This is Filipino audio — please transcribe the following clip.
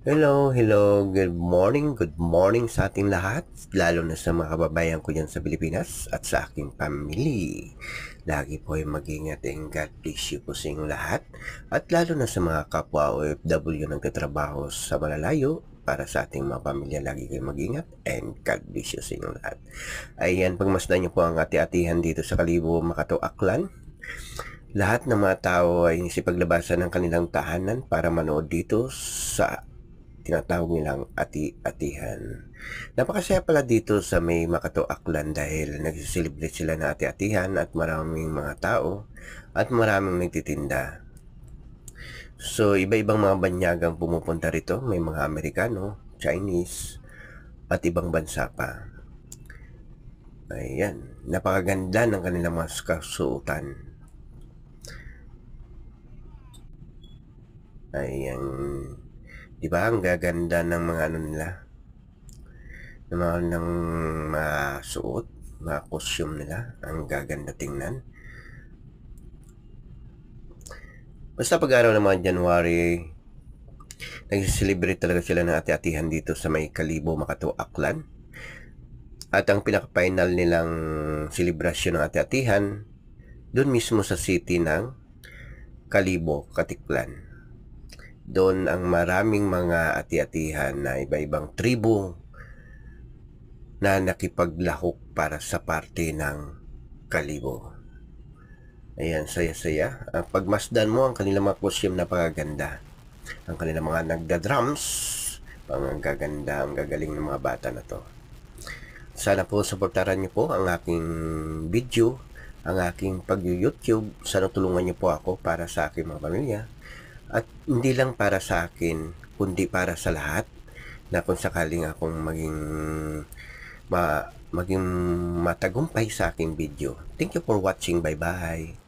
Hello, good morning sa ating lahat, lalo na sa mga kababayan ko dyan sa Pilipinas at sa aking family. Lagi po ay mag-ingat and God bless you po sa inyong lahat at lalo na sa mga kapwa OFW nagtatrabaho sa malalayo para sa ating mga pamilya, lagi kayong mag-ingat and God bless you sa inyong lahat. Ayan, pagmasdan niyo po ang ati-atihan dito sa Kalibo, Makato, Aklan. Lahat ng mga tao ay nisipaglabasan ng kanilang tahanan para manood dito sa tinatawag nilang ati-atihan. Napakasaya pala dito sa may Makato, Aklan dahil nagsiselebrate sila ng ati-atihan at maraming mga tao at maraming nagtitinda. So, iba-ibang mga banyagang pumupunta rito. May mga Amerikano, Chinese, at ibang bansa pa. Ayan, napakaganda ng kanilang mga kasuotan. Ayan, di ba ang gaganda ng mga ano nila, ng mga suot, mga costume nila, ang gaganda tingnan. Basta pag-araw ng mga January, nag-celebrate talaga sila ng ati-atihan dito sa may Kalibo, Makato, Aklan. At ang pinaka-final nilang selebrasyon ng ati-atihan, doon mismo sa city ng Kalibo, Katiklan. Doon ang maraming mga ati-atihan na iba-ibang tribo na nakipaglahok para sa parte ng Kalibo. Ayan, saya-saya. Pagmasdan mo ang kanilang mga costume, napakaganda. Ang kanilang mga nagda-drums, ang gaganda, ang gagaling ng mga bata na to. Sana po suportaran niyo po ang aking video, ang aking pag-YouTube. Sana tulungan niyo po ako para sa aking mga pamilya. At hindi lang para sa akin, kundi para sa lahat na kung sakaling akong maging matagumpay sa aking video. Thank you for watching. Bye-bye.